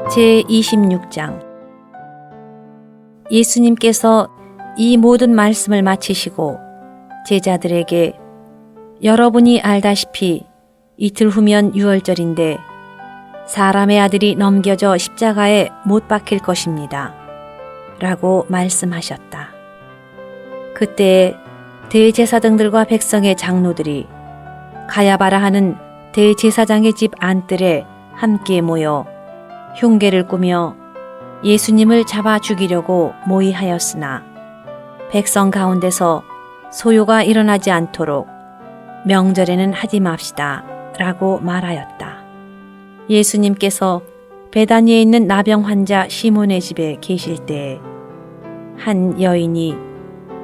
제26장. 예수님께서 이 모든 말씀을 마치시고 제자들에게 여러분이 알다시피 이틀 후면 유월절인데 사람의 아들이 넘겨져 십자가에 못 박힐 것입니다. 라고 말씀하셨다. 그때 대제사장들과 백성의 장로들이 가야바라 하는 대제사장의 집 안뜰에 함께 모여 흉계를 꾸며 예수님을 잡아 죽이려고 모의하였으나 백성 가운데서 소요가 일어나지 않도록 명절에는 하지 맙시다 라고 말하였다. 예수님께서 베다니에 있는 나병 환자 시몬의 집에 계실 때에 한 여인이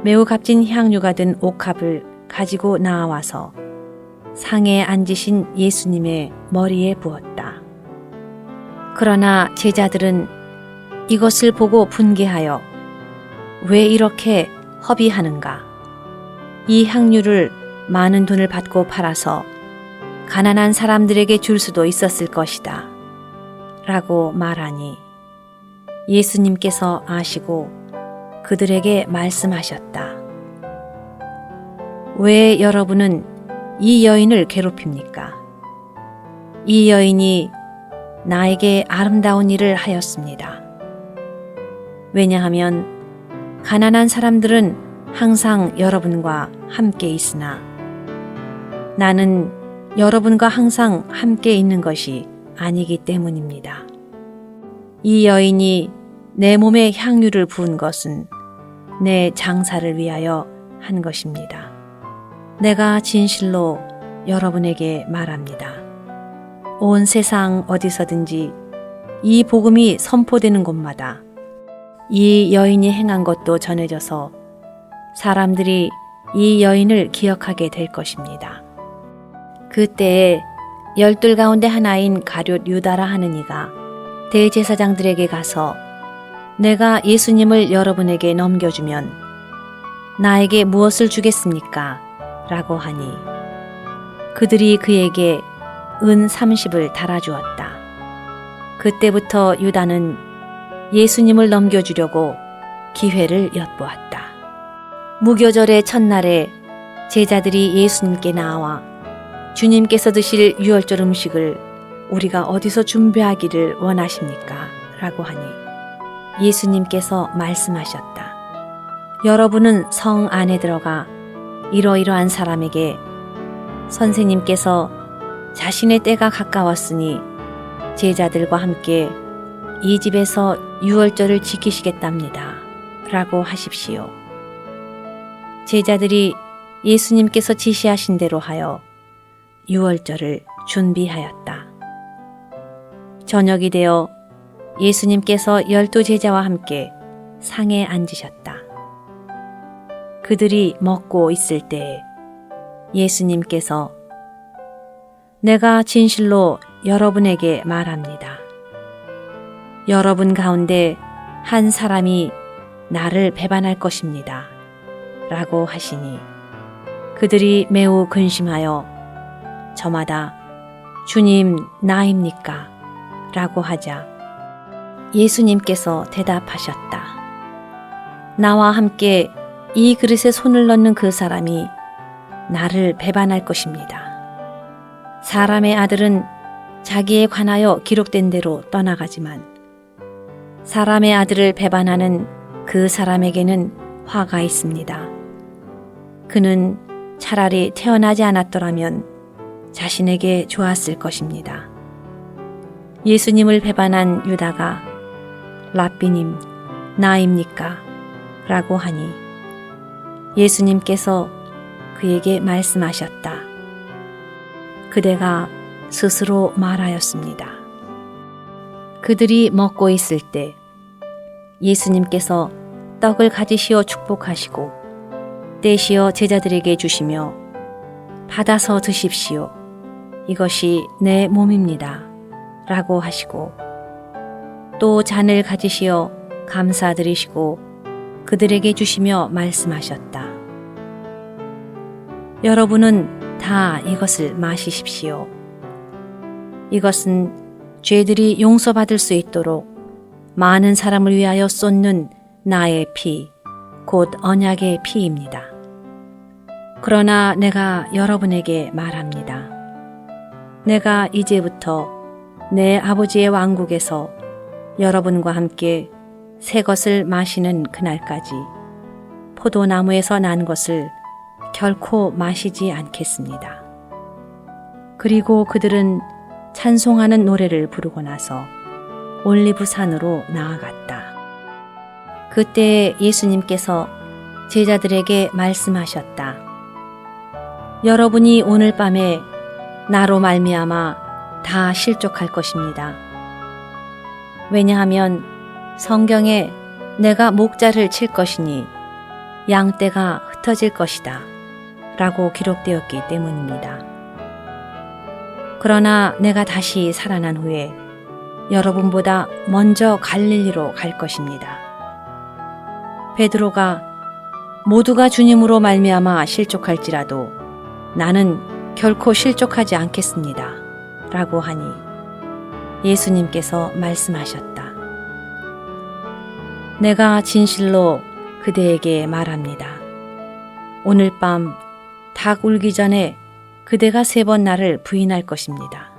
매우 값진 향유가 든 옥합을 가지고 나와서 상에 앉으신 예수님의 머리에 부었다. 그러나 제자들은 이것을 보고 분개하여 왜 이렇게 허비하는가? 이 향유를 많은 돈을 받고 팔아서 가난한 사람들에게 줄 수도 있었을 것이다. 라고 말하니 예수님께서 아시고 그들에게 말씀하셨다. 왜 여러분은 이 여인을 괴롭힙니까? 이 여인이 나에게 아름다운 일을 하였습니다. 왜냐하면 가난한 사람들은 항상 여러분과 함께 있으나 나는 여러분과 항상 함께 있는 것이 아니기 때문입니다. 이 여인이 내 몸에 향유를 부은 것은 내 장사를 위하여 한 것입니다. 내가 진실로 여러분에게 말합니다. 온 세상 어디서든지 이 복음이 선포되는 곳마다 이 여인이 행한 것도 전해져서 사람들이 이 여인을 기억하게 될 것입니다. 그때에 12 가운데 하나인 가룟 유다라 하는 이가 대제사장들에게 가서 내가 예수님을 여러분에게 넘겨주면 나에게 무엇을 주겠습니까? 라고 하니 그들이 그에게 은 30을 달아주었다. 그때부터 유다는 예수님을 넘겨주려고 기회를 엿보았다. 무교절의 첫날에 제자들이 예수님께 나와 주님께서 드실 유월절 음식을 우리가 어디서 준비하기를 원하십니까? 라고 하니 예수님께서 말씀하셨다. 여러분은 성 안에 들어가 이러이러한 사람에게 선생님께서 자신의 때가 가까웠으니 제자들과 함께 이 집에서 유월절을 지키시겠답니다. 라고 하십시오. 제자들이 예수님께서 지시하신 대로 하여 유월절을 준비하였다. 저녁이 되어 예수님께서 12 제자와 함께 상에 앉으셨다. 그들이 먹고 있을 때에 예수님께서 내가 진실로 여러분에게 말합니다. 여러분 가운데 한 사람이 나를 배반할 것입니다. 라고 하시니 그들이 매우 근심하여 저마다 주님 나입니까? 라고 하자 예수님께서 대답하셨다. 나와 함께 이 그릇에 손을 넣는 그 사람이 나를 배반할 것입니다. 사람의 아들은 자기에 관하여 기록된 대로 떠나가지만 사람의 아들을 배반하는 그 사람에게는 화가 있습니다. 그는 차라리 태어나지 않았더라면 자신에게 좋았을 것입니다. 예수님을 배반한 유다가 랍비님, 나입니까? 라고 하니 예수님께서 그에게 말씀하셨다. 그대가 스스로 말하였습니다. 그들이 먹고 있을 때 예수님께서 떡을 가지시어 축복하시고 떼시어 제자들에게 주시며 받아서 드십시오. 이것이 내 몸입니다. 라고 하시고 또 잔을 가지시어 감사드리시고 그들에게 주시며 말씀하셨다. 여러분은 다 이것을 마시십시오. 이것은 죄들이 용서받을 수 있도록 많은 사람을 위하여 쏟는 나의 피, 곧 언약의 피입니다. 그러나 내가 여러분에게 말합니다. 내가 이제부터 내 아버지의 왕국에서 여러분과 함께 새 것을 마시는 그날까지 포도나무에서 난 것을 결코 마시지 않겠습니다. 그리고 그들은 찬송하는 노래를 부르고 나서 올리브산으로 나아갔다. 그때 예수님께서 제자들에게 말씀하셨다. 여러분이 오늘 밤에 나로 말미암아 다 실족할 것입니다. 왜냐하면 성경에 내가 목자를 칠 것이니 양떼가 흩어질 것이다 라고 기록되었기 때문입니다. 그러나 내가 다시 살아난 후에 여러분보다 먼저 갈릴리로 갈 것입니다. 베드로가 모두가 주님으로 말미암아 실족할지라도 나는 결코 실족하지 않겠습니다 라고 하니 예수님께서 말씀하셨다. 내가 진실로 그대에게 말합니다. 오늘 밤 닭 울기 전에 그대가 3번 나를 부인할 것입니다.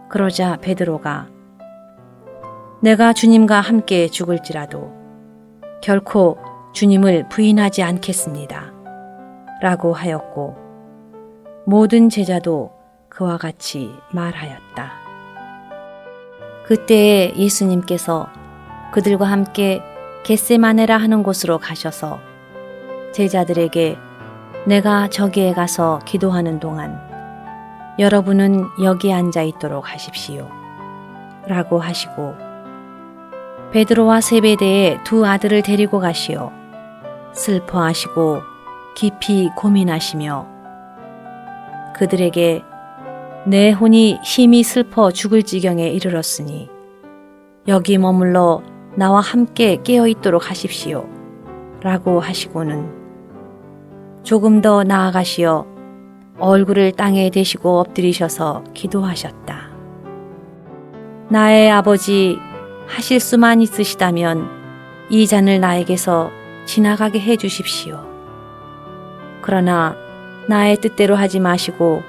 그러자 베드로가 내가 주님과 함께 죽을지라도 결코 주님을 부인하지 않겠습니다 라고 하였고 모든 제자도 그와 같이 말하였다. 그때에 예수님께서 그들과 함께 겟세마네라 하는 곳으로 가셔서 제자들에게 내가 저기에 가서 기도하는 동안 여러분은 여기에 앉아 있도록 하십시오 라고 하시고 베드로와 세베대의 2 아들을 데리고 가시어 슬퍼하시고 깊이 고민하시며 그들에게 내 혼이 심히 슬퍼 죽을 지경에 이르렀으니 여기 머물러 나와 함께 깨어 있도록 하십시오 라고 하시고는 조금 더 나아가시어 얼굴을 땅에 대시고 엎드리셔서 기도하셨다. 나의 아버지 하실 수만 있으시다면 이 잔을 나에게서 지나가게 해 주십시오. 그러나 나의 뜻대로 하지 마시고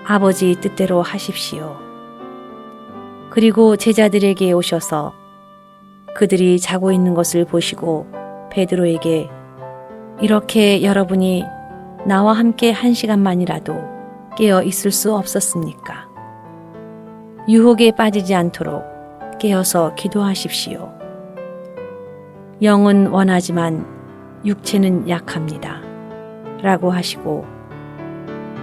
아버지 뜻대로 하십시오. 그리고 제자들에게 오셔서 그들이 자고 있는 것을 보시고 베드로에게 이렇게 여러분이 나와 함께 1시간만이라도 깨어 있을 수 없었습니까? 유혹에 빠지지 않도록 깨어서 기도하십시오. 영은 원하지만 육체는 약합니다. 라고 하시고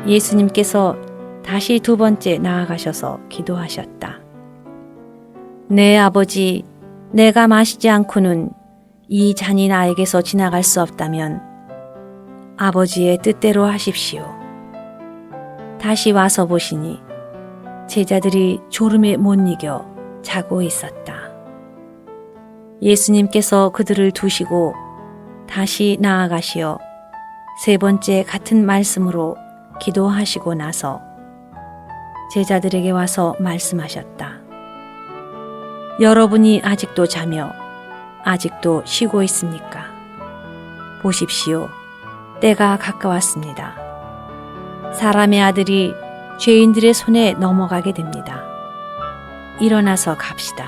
예수님께서 다시 2번째 나아가셔서 기도하셨다. 내 아버지, 내가 마시지 않고는 이 잔이 나에게서 지나갈 수 없다면 아버지의 뜻대로 하십시오. 다시 와서 보시니 제자들이 졸음에 못 이겨 자고 있었다. 예수님께서 그들을 두시고 다시 나아가시어 3번째 같은 말씀으로 기도하시고 나서 제자들에게 와서 말씀하셨다. 여러분이 아직도 자며 아직도 쉬고 있습니까? 보십시오. 때가 가까웠습니다. 사람의 아들이 죄인들의 손에 넘어가게 됩니다. 일어나서 갑시다.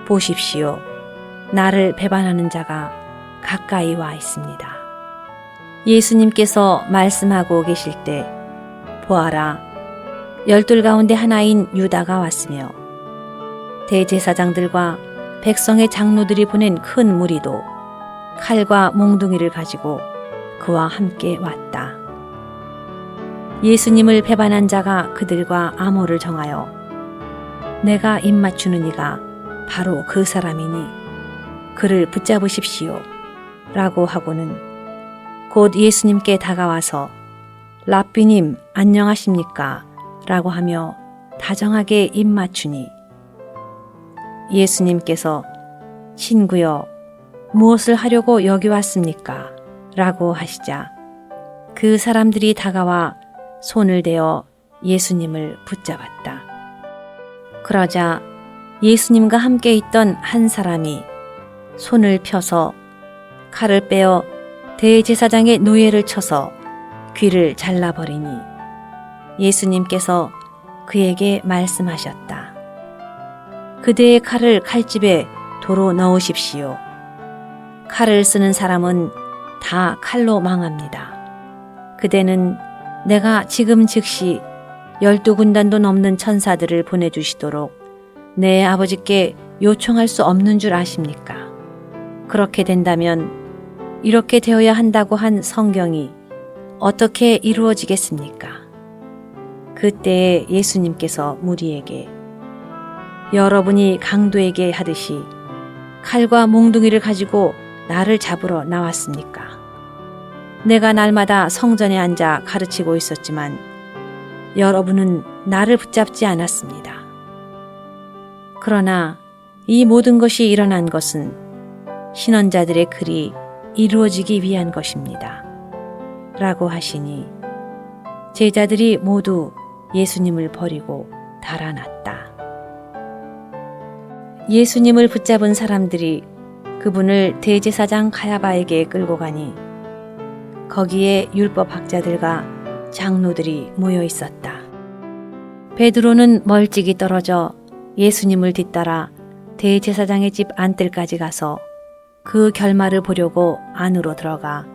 보십시오. 나를 배반하는 자가 가까이 와 있습니다. 예수님께서 말씀하고 계실 때 보아라, 12 가운데 하나인 유다가 왔으며 대제사장들과 백성의 장로들이 보낸 큰 무리도 칼과 몽둥이를 가지고 그와 함께 왔다. 예수님을 배반한 자가 그들과 암호를 정하여 내가 입맞추는 이가 바로 그 사람이니 그를 붙잡으십시오 라고 하고는 곧 예수님께 다가와서 랍비님 안녕하십니까 라고 하며 다정하게 입맞추니 예수님께서 친구여 무엇을 하려고 여기 왔습니까? 라고 하시자 그 사람들이 다가와 손을 대어 예수님을 붙잡았다. 그러자 예수님과 함께 있던 한 사람이 손을 펴서 칼을 빼어 대제사장의 노예를 쳐서 귀를 잘라버리니 예수님께서 그에게 말씀하셨다. 그대의 칼을 칼집에 도로 넣으십시오. 칼을 쓰는 사람은 다 칼로 망합니다. 그대는 내가 지금 즉시 12군단도 넘는 천사들을 보내주시도록 내 아버지께 요청할 수 없는 줄 아십니까? 그렇게 된다면 이렇게 되어야 한다고 한 성경이 어떻게 이루어지겠습니까? 그때에 예수님께서 무리에게 여러분이 강도에게 하듯이 칼과 몽둥이를 가지고 나를 잡으러 나왔습니까? 내가 날마다 성전에 앉아 가르치고 있었지만 여러분은 나를 붙잡지 않았습니다. 그러나 이 모든 것이 일어난 것은 신언자들의 글이 이루어지기 위한 것입니다. 라고 하시니 제자들이 모두 예수님을 버리고 달아났다. 예수님을 붙잡은 사람들이 그분을 대제사장 가야바에게 끌고 가니 거기에 율법학자들과 장로들이 모여 있었다. 베드로는 멀찍이 떨어져 예수님을 뒤따라 대제사장의 집 안뜰까지 가서 그 결말을 보려고 안으로 들어가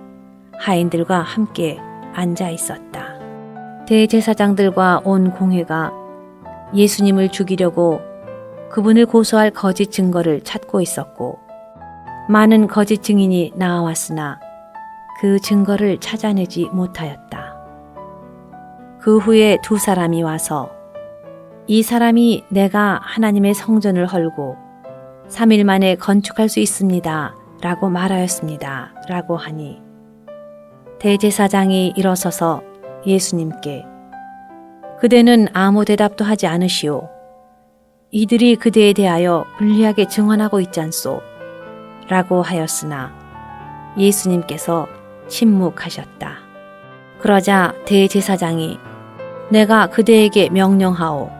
하인들과 함께 앉아 있었다. 대제사장들과 온 공회가 예수님을 죽이려고 그분을 고소할 거짓 증거를 찾고 있었고 많은 거짓 증인이 나와왔으나 그 증거를 찾아내지 못하였다. 그 후에 두 사람이 와서 이 사람이 내가 하나님의 성전을 헐고 3일 만에 건축할 수 있습니다. 라고 말하였습니다. 라고 하니 대제사장이 일어서서 예수님께 그대는 아무 대답도 하지 않으시오. 이들이 그대에 대하여 불리하게 증언하고 있잖소. 라고 하였으나 예수님께서 침묵하셨다. 그러자 대제사장이 내가 그대에게 명령하오.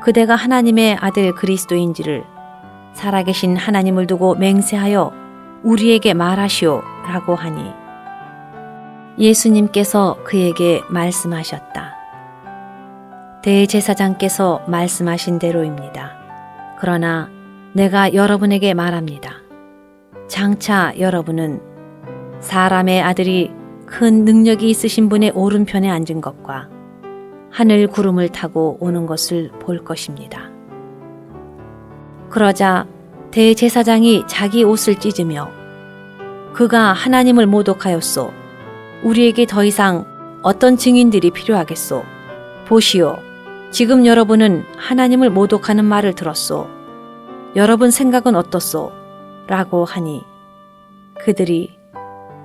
그대가 하나님의 아들 그리스도인지를 살아계신 하나님을 두고 맹세하여 우리에게 말하시오. 라고 하니 예수님께서 그에게 말씀하셨다. 대제사장께서 말씀하신 대로입니다. 그러나 내가 여러분에게 말합니다. 장차 여러분은 사람의 아들이 큰 능력이 있으신 분의 오른편에 앉은 것과 하늘 구름을 타고 오는 것을 볼 것입니다. 그러자 대제사장이 자기 옷을 찢으며 그가 하나님을 모독하였소. 우리에게 더 이상 어떤 증인들이 필요하겠소. 보시오. 지금 여러분은 하나님을 모독하는 말을 들었소. 여러분 생각은 어떻소? 라고 하니 그들이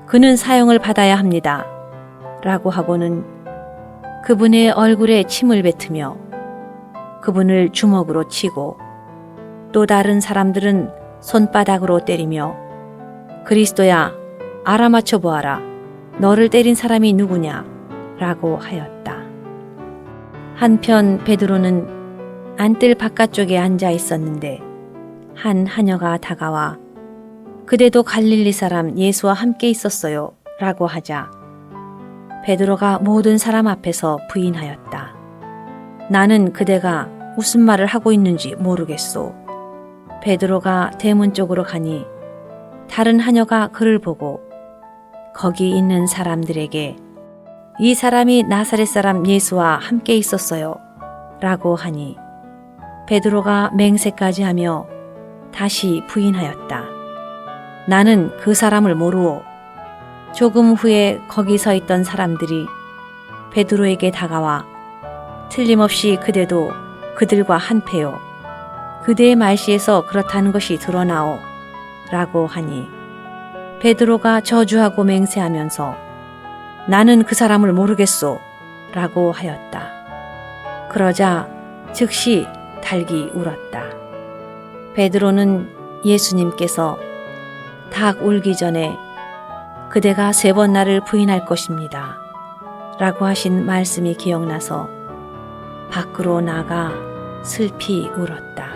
그는 사형을 받아야 합니다. 라고 하고는 그분의 얼굴에 침을 뱉으며 그분을 주먹으로 치고 또 다른 사람들은 손바닥으로 때리며 그리스도야 알아맞혀 보아라. 너를 때린 사람이 누구냐? 라고 하였다. 한편 베드로는 안뜰 바깥쪽에 앉아 있었는데 한 하녀가 다가와 그대도 갈릴리 사람 예수와 함께 있었어요. 라고 하자 베드로가 모든 사람 앞에서 부인하였다. 나는 그대가 무슨 말을 하고 있는지 모르겠소. 베드로가 대문 쪽으로 가니 다른 하녀가 그를 보고 거기 있는 사람들에게 이 사람이 나사렛 사람 예수와 함께 있었어요. 라고 하니 베드로가 맹세까지 하며 다시 부인하였다. 나는 그 사람을 모르오. 조금 후에 거기 서 있던 사람들이 베드로에게 다가와 틀림없이 그대도 그들과 한패요. 그대의 말씨에서 그렇다는 것이 드러나오. 라고 하니 베드로가 저주하고 맹세하면서 나는 그 사람을 모르겠소. 라고 하였다. 그러자 즉시 닭이 울었다. 베드로는 예수님께서 닭 울기 전에 그대가 3번 나를 부인할 것입니다. 라고 하신 말씀이 기억나서 밖으로 나가 슬피 울었다.